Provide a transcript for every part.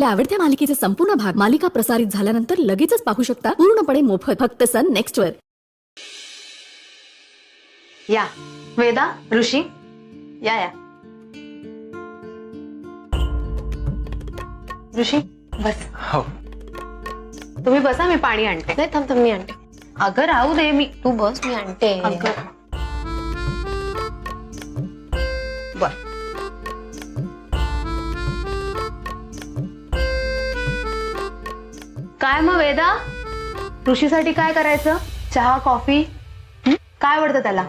आपल्या आवडत्या मालिकेचे संपूर्ण भाग मालिका प्रसारित झाल्यानंतर लगेचच पाहू शकता पूर्णपणे मोफत फक्त सन नेक्स्ट वर। या वेदा, ऋषी या या। ऋषी बस। हो तुम्ही बसा, मी पाणी आणते। नाही थांब थांब मी आणते। अगं राहू दे, मी तू बस मी आणते। अगं बर। काय मग वेदा, ऋषीसाठी काय करायचं? चहा कॉफी काय आवडतं त्याला?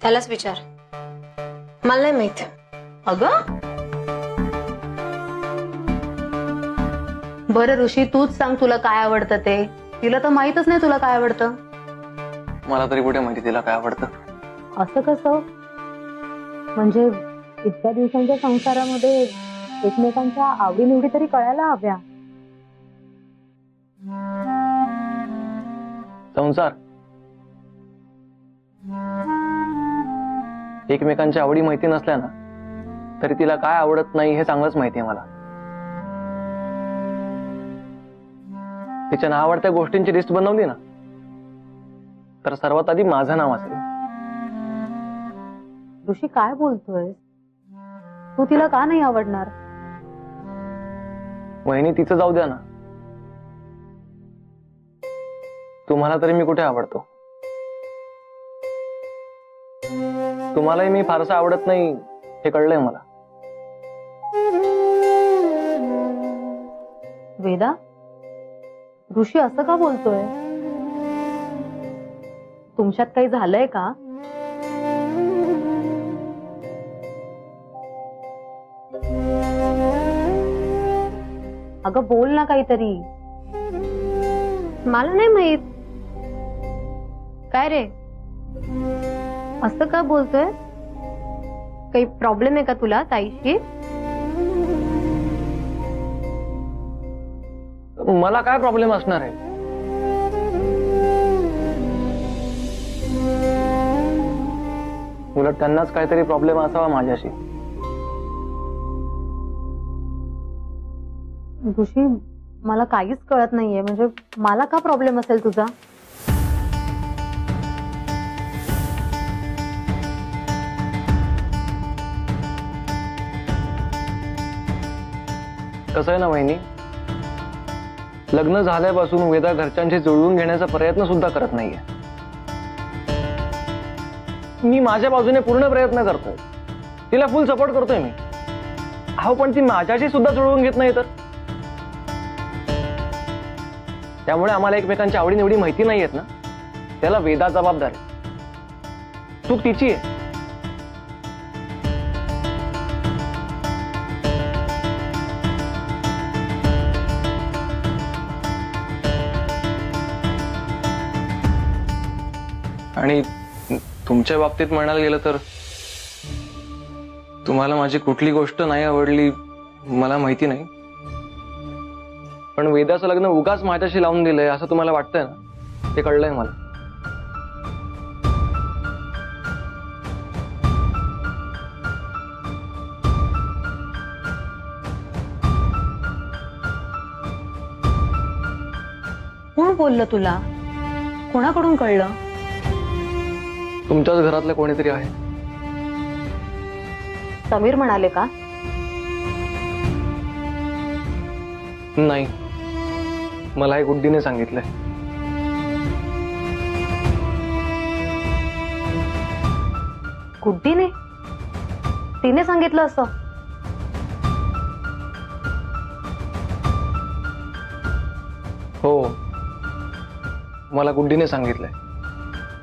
त्यालाच विचार, मला नाही माहित। अगं बरं ऋषी, तूच सांग तुला काय आवडतं ते। तिला तर माहितच नाही तुला काय आवडतं। मला तरी कुठे माहिती तिला काय आवडतं। असं कसं? म्हणजे इतक्या दिवसांच्या संसारामध्ये एकमेकांच्या आवडीनिवडी तरी कळायला हव्या। संसार एकमेकांच्या आवडी माहिती नसल्या ना तरी तिला काय आवडत नाही हे चांगलंच माहिती आहे मला। तिच्या आवडत्या गोष्टींची लिस्ट बनवली ना तर सर्वात आधी माझं नाव असेल। ऋषी काय बोलतोय तू? तिला का नाही आवडणार? वहिनी तिचं जाऊ द्या ना, तुम्हाला तरी मी कुठे आवडतो? तुम्हालाही मी फारसं आवडत नाही हे कळलंय मला। वेदा, ऋषी असं का बोलतोय? तुमच्यात काही झालंय का? अगं बोल ना काहीतरी। मला नाही माहित। काय रे, असं का बोलतोय? काही प्रॉब्लेम आहे का तुला ताईशी? मला काय प्रॉब्लेम असणार आहे? उलट त्यांनाच काहीतरी प्रॉब्लेम असावा माझ्याशी। ऋषी मला काहीच कळत नाहीये, म्हणजे मला का प्रॉब्लेम असेल तुझा? कसं आहे ना वहिनी, लग्न झाल्यापासून वेदा घरच्यांशी जुळवून घेण्याचा प्रयत्न सुद्धा करत नाहीये। मी माझ्या बाजूने पूर्ण प्रयत्न करतोय, तिला फुल सपोर्ट करतोय मी। अहो पण ती माझ्याशी सुद्धा जुळवून घेत नाही तर। त्यामुळे आम्हाला एकमेकांच्या आवडीनिवडी माहिती नाहीयेत ना, त्याला वेदा जबाबदार आहे। चूक तिची आहे। आणि तुमच्या बाबतीत म्हणायला गेलं तर तुम्हाला माझी कुठली गोष्ट नाही आवडली मला माहिती नाही, पण वेदाचं लग्न उगाच माझ्याशी लावून दिलंय असं तुम्हाला वाटतंय ना, ते कळलंय मला। कोण बोललं तुला? कोणाकडून कळलं? तुमच्याच घरातलं कोणीतरी आहे। समीर म्हणाले का? नाही, मला हे गुड्डीने सांगितलंय। गुड्डीने? तिने सांगितलं असं? हो, मला गुड्डीने सांगितलंय।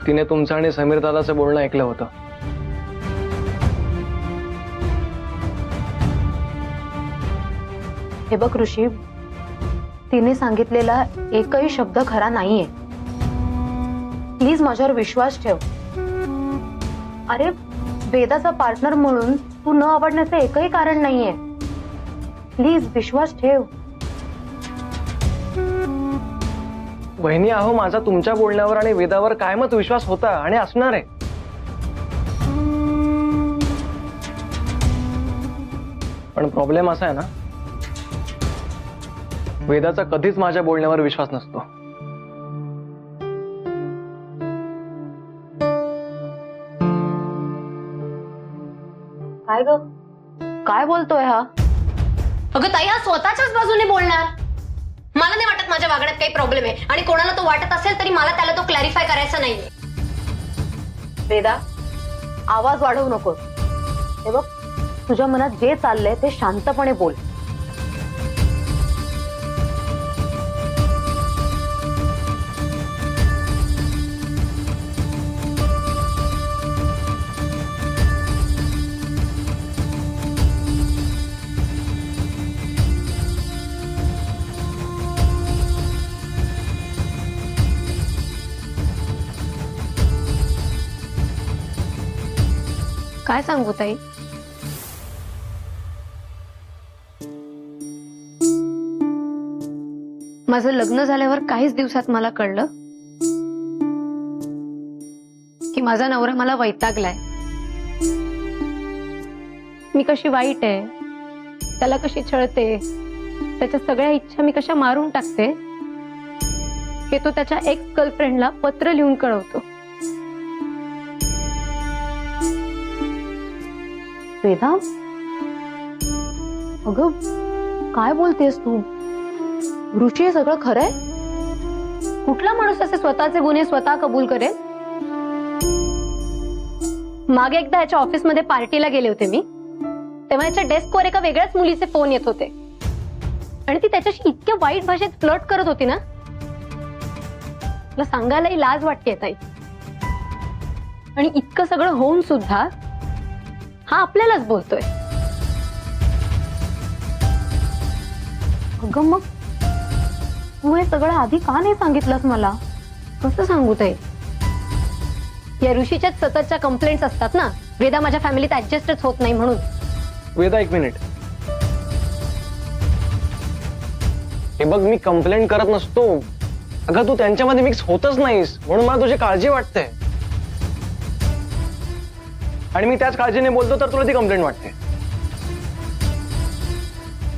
तिने तुमचं आणि समीर दादाचं बोलणं ऐकलं होतं। हे बघ ऋषी, तिने सांगितलेला एकही शब्द खरा नाहीये। प्लीज माझ्यावर विश्वास ठेव। अरे वेदाचा पार्टनर म्हणून तू न आवडण्याचं एकही कारण नाहीये। प्लीज विश्वास ठेव। वहिनी, अहो माझा तुमच्या बोलण्यावर आणि वेदावर कायमच विश्वास होता आणि असणार आहे। पण प्रॉब्लेम असा आहे ना, वेदाचा कधीच माझ्या बोलण्यावर विश्वास नसतो. काय ग, काय बोलतोय हा? अगं ताई, हा स्वतःच्याच बाजूने बोलणार. मला नाही वाटत माझ्या वागण्यात काही प्रॉब्लेम आहे, आणि कोणाला तो वाटत असेल तरी मला त्याला तो क्लॅरिफाय करायचा नाहीये. वेदा, आवाज वाढवू नकोस. हे बघ, तुझ्या मनात जे चाललंय ते शांतपणे बोल. काय सांगू ताई? माझं लग्न झाल्यावर काहीच दिवसात मला कळलं की माझा नवरा मला वैतागलाय. मी कशी वाईट आहे, त्याला कशी छळते, त्याच्या सगळ्या इच्छा मी कशा मारून टाकते हे तो त्याच्या एक्स गर्लफ्रेंडला पत्र लिहून कळवतो. वेदा, अगं काय बोलतेस तू? ऋषी, हे सगळं खरंय? कुठला माणूस असे स्वतःचे गुन्हे स्वतः कबूल करेल? मागे एकदा याच्या ऑफिसमध्ये पार्टीला गेले होते मी, तेव्हा याच्या डेस्कवर एका वेगळ्याच मुलीचे फोन येत होते, आणि ती त्याच्याशी इतक्या वाईट भाषेत फ्लर्ट करत होती ना, मला सांगायलाही लाज वाटते ताई. आणि इतकं सगळं होऊन सुद्धा हा आपल्यालाच बोलतोय. अगं मग तू हे सगळं आधी का नाही सांगितलंस मला? कसं सांगू ताई? या ऋषीच्याच सततच्या कंप्लेंट्स असतात ना, वेदा माझ्या फॅमिलीत ऍडजस्टच होत नाही म्हणून. वेदा, एक मिनिट. हे बघ, मी कंप्लेंट करत नसतो. अगं तू त्यांच्यामध्ये मिक्स होतच नाहीस, म्हणून मला तुझी काळजी वाटते, आणि मी त्याच काळजीने बोलतो तर तुला ती कंप्लेंट वाटते.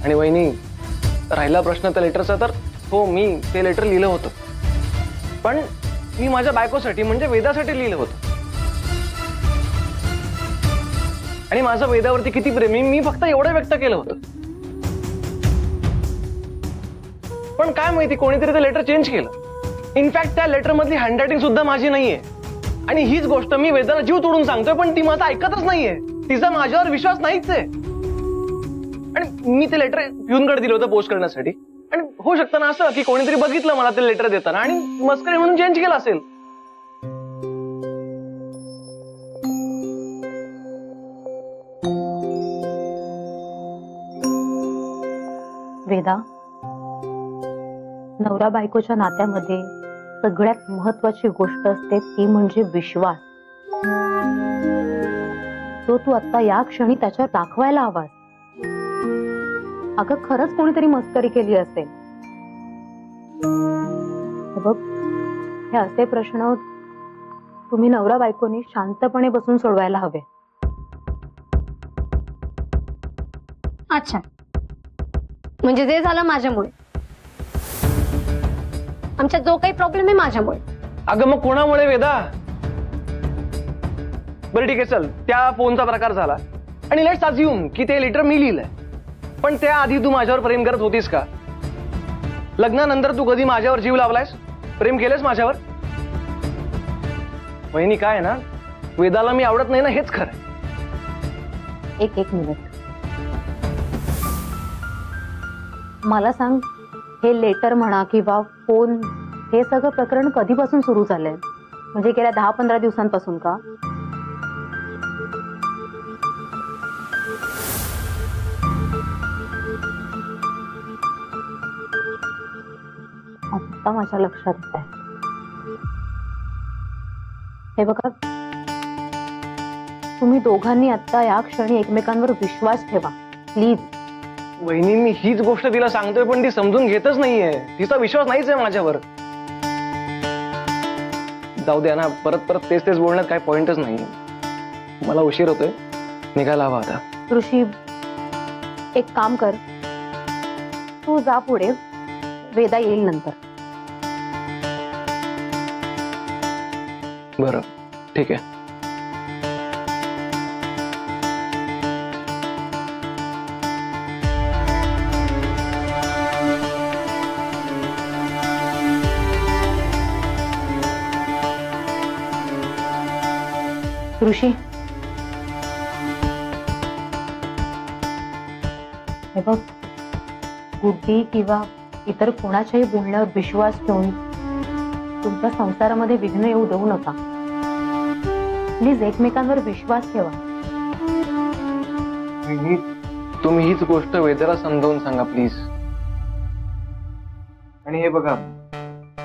आणि वहिनी, राहिला प्रश्न त्या लेटरचा, तर हो, मी ते लेटर लिहिलं होतं, पण मी माझ्या बायकोसाठी म्हणजे वेदासाठी लिहिलं होतं. आणि माझं वेदावरती किती प्रेम आहे मी फक्त एवढं व्यक्त केलं होतं. पण काय माहिती, कोणीतरी ते लेटर चेंज केलं. इनफॅक्ट त्या लेटर मधली हँडरायटिंग सुद्धा माझी नाहीये. आणि हीच गोष्ट मी वेदाला जीव तोडून सांगतोय, पण ती माझं ऐकतच नाहीये. तिचा माझ्यावर विश्वास नाहीच आहे. आणि मी ते लेटर पिऊनकडे दिलं होतं पोस्ट करण्यासाठी, आणि होऊ शकतं ना असं की कोणीतरी बघितलं मला ते लेटर देताना आणि मस्करी म्हणून चेंज केलं असेल. वेदा, नवरा बायकोच्या नात्यामध्ये सगळ्यात महत्वाची गोष्ट असते ती म्हणजे विश्वास. तो तू आता या क्षणी त्याच्यावर दाखवायला हवास. अगं खरंच कोणीतरी मस्करी केली असेल. बघ, हे असे प्रश्न तुम्ही नवरा बायकोनी शांतपणे बसून सोडवायला हवे. अच्छा, म्हणजे जे झालं माझ्यामुळे, आमच्यात जो काही प्रॉब्लेम आहे माझ्यामुळे. अगं मग कोणामुळे वेदा? बरं ठीक आहे, चल, त्या फोनचा प्रकार झाला, आणि लेट्स अज्युम की ते लेटर मी लिहिलंय. पण त्याआधी तू माझ्यावर प्रेम करत होतीस का? लग्नानंतर तू कधी माझ्यावर जीव लावलायस? प्रेम केलंस माझ्यावर? वहिनी, काय ना, वेदाला मी आवडत नाही ना, हेच खरं. एक मिनिट, मला सांग, हे लेटर म्हणा किंवा फोन, हे सगळं प्रकरण कधीपासून सुरू झालंय? म्हणजे गेल्या 10-15 दिवसांपासून का? आता माझ्या लक्षात येत आहे. हे बघा, तुम्ही दोघांनी आता या क्षणी एकमेकांवर विश्वास ठेवा प्लीज. वहिनी, मी हीच गोष्ट तिला सांगतोय, पण ती समजून घेतच नाहीये. तिचा विश्वास नाहीच आहे माझ्यावर. जाऊ द्या ना, परत परत तेच तेच बोलण्यात काही पॉइंटच नाही. मला उशीर होतोय, निघायला हवा आता. ऋषी, एक काम कर, तू जा पुढे, वेदा येईल नंतर. बरं ठीक आहे. ऋषी, हे बघ, गुड्डी किंवा इतर कोणाच्याही बोलण्यावर विश्वास ठेवून तुमच्या संसारामध्ये विघ्न येऊ देऊ नका. प्लीज एकमेकांवर विश्वास ठेवा. तुम्ही हीच गोष्ट वेदाला समजावून सांगा प्लीज. आणि हे बघा,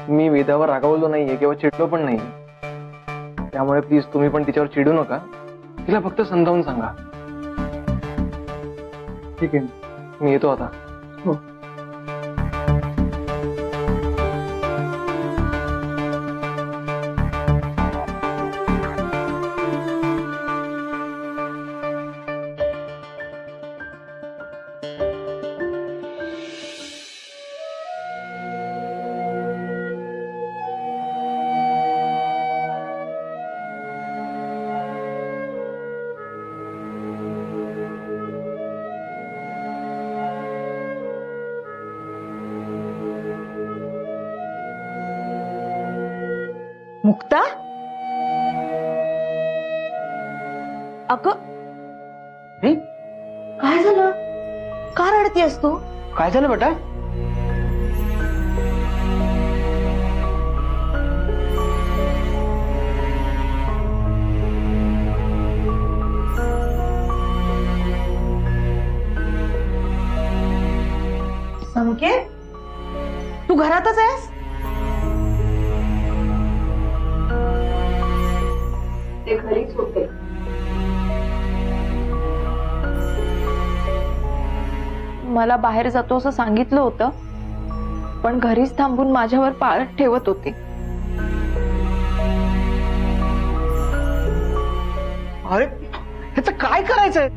मी वेदावर रागावलो नाहीये किंवा चिडलो पण नाही, त्यामुळे प्लीज तुम्ही पण तिच्यावर चिडू नका. तिला फक्त समजावून सांगा. ठीक आहे, मी येतो आता. हो. मुक्ता, अगं काय झालं? का रडतीयस तू? काय झालं बेटा? संकेत, तू घरातच आहेस? ते घरीच होते. मला बाहेर जातो असं सांगितलं होतं, पण घरीच थांबून माझ्यावर पाळत ठेवत होते. अरे ह्याचं काय करायचंय?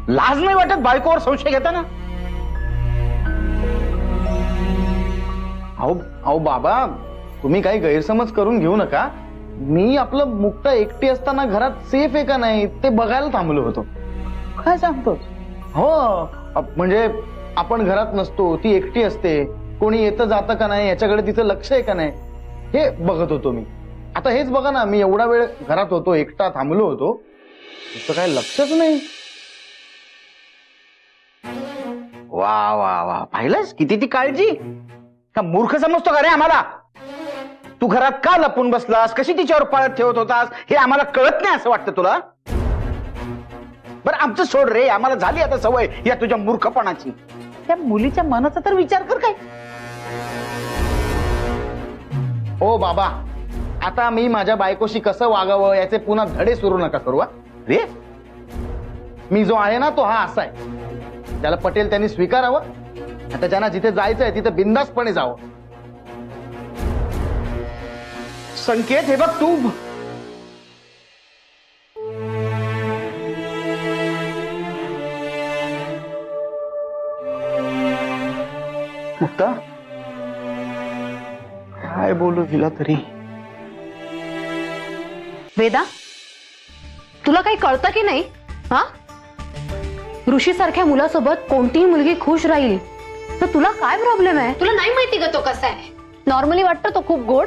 लाज नाही वाटत बायकोवर संशय घेताना? अहो बाबा, तुम्ही काही गैरसमज करून घेऊ नका. मी आपलं मुक्ता एकटी असताना घरात सेफ आहे का नाही ते बघायला थांबलो होतो. काय सांगतो? हो, म्हणजे आपण घरात नसतो, ती एकटी असते, कोणी येतं जातं का नाही याच्याकडे तिचं लक्ष आहे का नाही हे बघत होतो मी. आता हेच बघा ना, मी एवढा वेळ घरात होतो, एकटा थांबलो होतो, तिचं काय लक्षच नाही. वा वा वा, पाहिलंस किती ती काळजी? का मूर्ख समजतो का रे आम्हाला? तू घरात का लपून बसलास, कशी तिच्यावर पाळत ठेवत होतास हे आम्हाला कळत नाही असं वाटतं तुला? बरं आमचं सोड रे, आम्हाला झाली आता सवय या तुझ्या मूर्खपणाची. त्या मुलीच्या मनाचा तर विचार कर काय. ओ बाबा, आता मी माझ्या बायकोशी कसं वागावं याचे पुन्हा धडे सुरू नका करू. रे, मी जो आहे ना तो हा असा आहे, त्याला पटेल त्यांनी स्वीकारावं. आता ज्यांना जिथे जायचंय तिथे बिंदासपणे जावं. संकेत, हे बघ तू मुक्ता, काय बोलू तिला तरी? वेदा, तुला काही कळतं की नाही? हा, ऋषी सारख्या मुलासोबत कोणतीही मुलगी खुश राहील तर तुला काय प्रॉब्लेम आहे? तुला नाही माहिती का तो कसा आहे? नॉर्मली वाटतं तो खूप गोड,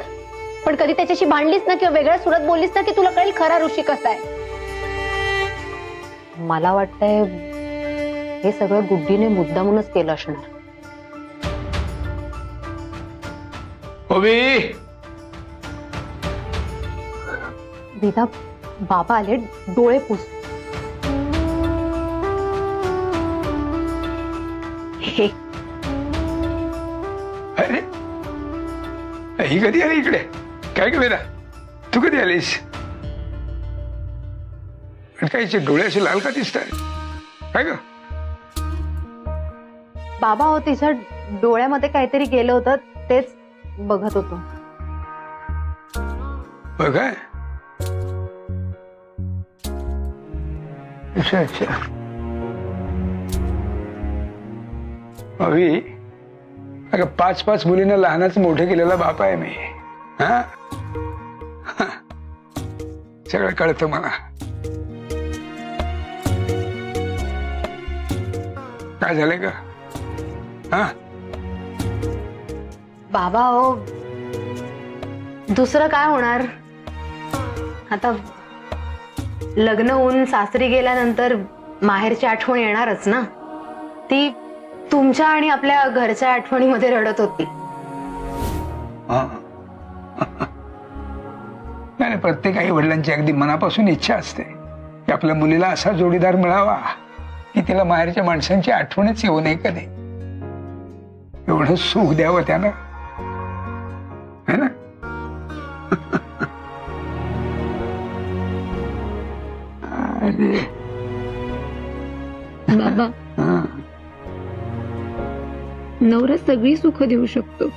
पण कधी त्याच्याशी भांडलीस ना किंवा वेगळ्या सुरात बोललीस ना की तुला कळेल खरा ऋषी कसा आहे. मला वाटतंय हे सगळं गुड्डीने मुद्दामूनच केलं असणार. वेदा, बाबा आले, डोळे पुस. हे अरे ही कधी आली इकडे? काय केलं ना तू? कधी आलीस? काहीचे डोळे असे लाल का दिसतात? काय ग? बाबा, हो तिच्या डोळ्यामध्ये काहीतरी गेलं होतं, तेच बघत होतो. बघाय? अच्छा अच्छा. अवी, अगं 5-5 मुलींना लहानच मोठे केलेला बाप आहे मी. हा सगळं कळतं मला. काय झालंय का? हा बाबा हो, दुसरं काय होणार आता. लग्न होऊन सासरी गेल्यानंतर माहेरची आठवण येणारच ना. ती तुमच्या आणि आपल्या घरच्या आठवणीमध्ये रडत होती. हा. नाही, प्रत्येक आई वडिलांची अगदी मनापासून इच्छा असते की आपल्या मुलीला असा जोडीदार मिळावा की तिला माहेरच्या माणसांची आठवणच येऊ नये कधी. एवढं सुख द्यावं त्यानं, है ना? अरे बाबा, हा. नवरा सगळी सुख देऊ शकतो,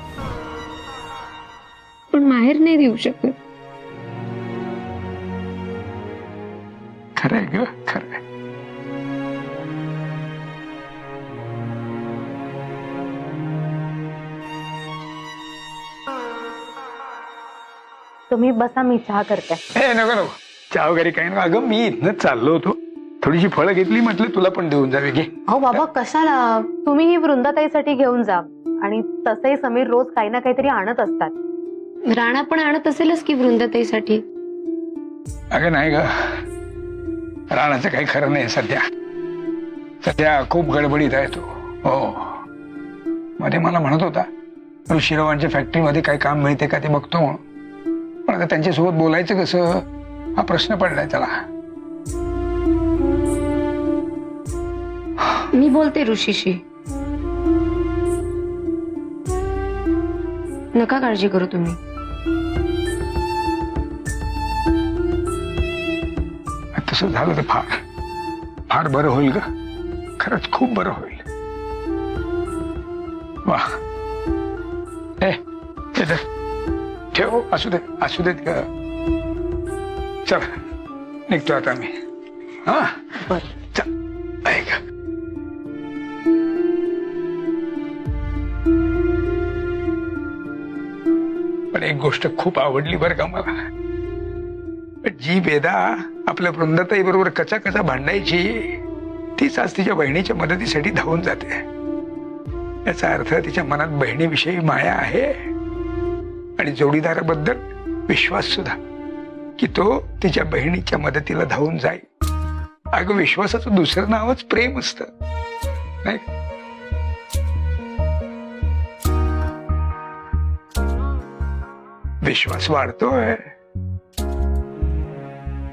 पण माहेर नाही देऊ शकत. खरंय ग, खरंय. तुम्ही बसा, मी चहा करते. ए नको नको, चहा वगैरे काही नको. अगं मी इथनं चाललो होतो, थोडीशी फळं घेतली, म्हटलं तुला पण देऊन जावे. घे. अहो बाबा, कशाला? तुम्ही ही वृंदाताईसाठी घेऊन जा. आणि तसंही समीर रोज काही ना काहीतरी आणत असतात. राणा पण आणत असेलच की वृंदाताईसाठी. अगं नाही ग, राणाचं काही खरं नाही सध्या. सध्या खूप गडबडीत आहे तो. हो, मध्ये मला म्हणत होता ऋषीरावांच्या फॅक्टरीमध्ये काही काम मिळते का ते बघतो म्हणून. पण आता त्यांच्यासोबत बोलायचं कसं हा प्रश्न पडलाय त्याला. मी बोलते ऋषीशी. नका काळजी करू तुम्ही. तसं झालं तर फार फार बरं होईल ग. खरंच खूप बरं होईल. वा, ए ठेव. असू देत ग. चल निघतो आता मी. हा चल. ऐक, पण एक गोष्ट खूप आवडली बरं का मला. जी वेदा आपल्या वृंदाताई बरोबर कचा भांडायची, तीच आज तिच्या बहिणीच्या मदतीसाठी धावून जाते. याचा अर्थ तिच्या मनात बहिणीविषयी माया आहे आणि जोडीदाराबद्दल विश्वास सुद्धा, की तो तिच्या बहिणीच्या मदतीला धावून जाईल. अगं विश्वासाचं दुसरं नावच प्रेम असतं, नाही? विश्वास वाढतोय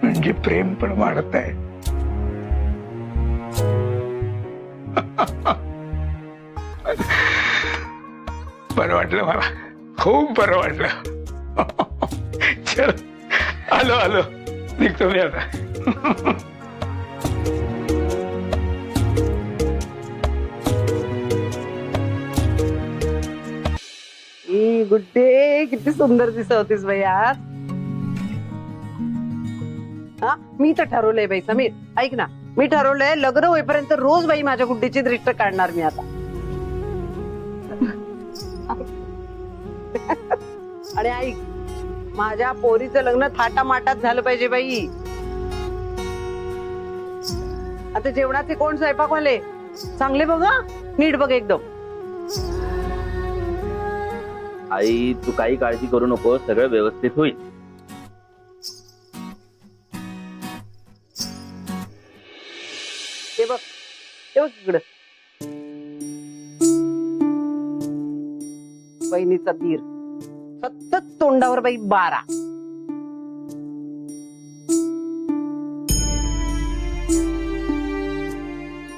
म्हणजे प्रेम पण वाढत आहे. बरं वाटलं मला, खूप बरं वाटलं. चल आलो निघतो मी आता. गुड्डे, किती सुंदर दिसत होतीस बाई आज. हा, मी तर ठरवलंय बाई समीर, ऐक ना, मी ठरवलंय लग्न होईपर्यंत रोज बाई माझ्या गुड्डीची दृष्ट काढणार मी आता. आणि ऐक, माझ्या पोरीचं लग्न थाटामाटात झालं पाहिजे बाई. आता जेवणाचे कोण स्वयंपाकवाले चांगले बघा, नीट बघ एकदम. आई तू काही काळजी करू नको, सगळं व्यवस्थित होईल. हे बघ इकडं, बहिणीचा धीर सतत तोंडावर बाई 12.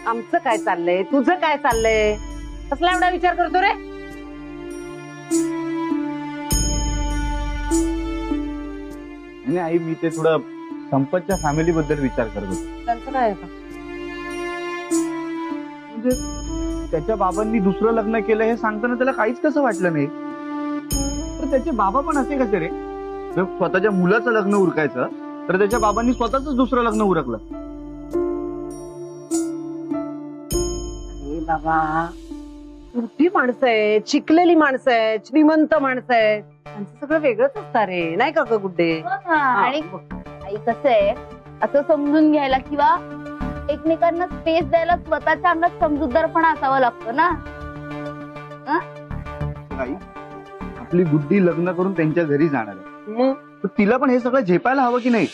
आमचं काय चाललंय, तुझं काय चाललंय, कसला एवढा विचार करतो रे? आणि आई, मी ते थोडं संपतच्या फॅमिली बद्दल विचार करत होतो. त्यांचं काय आहे? म्हणजे त्याच्या बाबांनी दुसरं लग्न केलं हे सांगताना त्याला काहीच कसं वाटलं नाही. तर त्याचे बाबा पण असे कसे रे? जर स्वतःच्या मुलाचं लग्न उरकायचं तर त्याच्या बाबांनी स्वतःच दुसरं लग्न उरकलं. अरे बाबा, मोठी माणसं आहेत, शिकलेली माणसं आहेत, श्रीमंत माणसं आहेत, त्यांचं सगळं वेगळंच असतं रे, नाही का ग गुड्डे? आणि आई कसं आहे असं समजून घ्यायला किंवा एकमेकांना स्पेस द्यायला स्वतःच्या अंगात समजूतदारपणा असावा लागतो ना. आई, आपली गुड्डी लग्न करून त्यांच्या घरी जाणार आहे, मग तर तिला पण हे सगळं झेपायला हवं की नाही?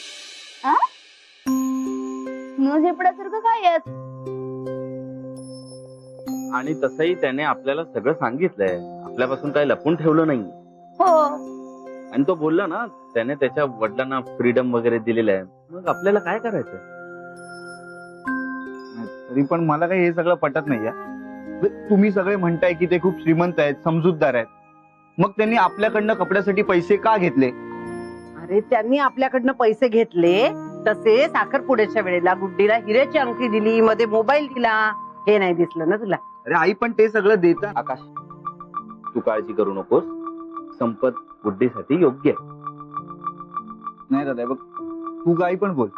न झेपण्यासारखं काय आहे? आणि तसंही त्याने आपल्याला सगळं सांगितलंय, आपल्यापासून काही लपून ठेवलं नाही. हो, आणि तो बोलला ना, त्याने त्याच्या वडिलांना फ्रीडम वगैरे दिलेलं आहे, मग आपल्याला काय करायचं? तरी पण मला काही हे सगळं पटत नाहीये. तुम्ही सगळे म्हणताय की ते खूप श्रीमंत आहेत, समजूतदार आहेत, मग त्यांनी आपल्याकडनं कपड्यासाठी पैसे का घेतले? अरे त्यांनी आपल्याकडनं पैसे घेतले तसे साखरपुड्याच्या वेळेला गुड्डीला हिऱ्याची अंगठी दिली, मध्ये मोबाईल दिला, हे नाही दिसलं ना तुला? अरे आई, पण ते सगळं देता. आकाश, तू काळजी करू नकोस, संपत बुद्धीसाठी योग्य आहे. नाही दादा, बघ तू काही पण बोल,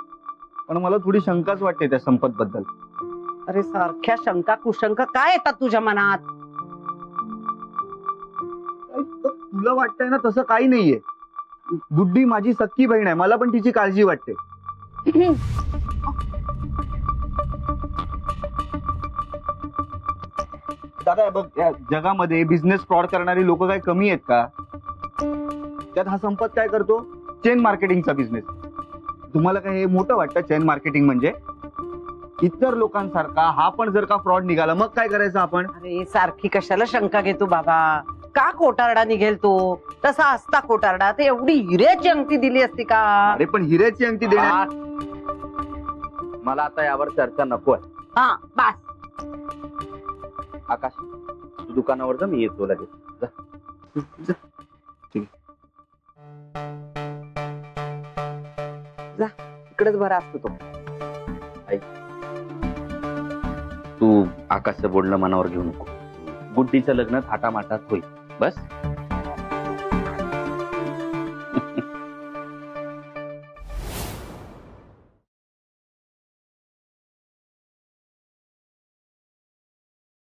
पण मला थोडी शंकाच वाटते त्या संपत बद्दल. अरे सारख्या शंका कुशंका काय येतात तुझ्या मनात? तुला वाटतंय ना तसं काही नाहीये. गुड्डी माझी सख्खी बहीण आहे, मला पण तिची काळजी वाटते. दादा बघ, या जगामध्ये बिझनेस फ्रॉड करणारी लोक काय कमी आहेत का? त्यात हा संपत काय करतो? चेन मार्केटिंगचा बिझनेस. तुम्हाला काय हे मोठं वाटतं चेन मार्केटिंग म्हणजे? इतर लोकांसारखा हा पण जर का फ्रॉड निघाला मग काय करायचं आपण? अरे सारखी कशाला शंका घेतो बाबा? का कोटारडा निघेल तो? तसा असता कोटारडा तर एवढी हिऱ्याची अंगठी दिली असती का? अरे पण हिऱ्याची अंगठी देण्या मला आता यावर चर्चा नको आहे. हा बस. आकाश, तू दुकानावर जा, मी येतो लगेच. जा. जा. ठीक जा, इकडेच बरा असतो तो. तू आकाशचं बोलणं मनावर घेऊ नको. गुड्डीचं लग्न थाटामाटात होईल, बस.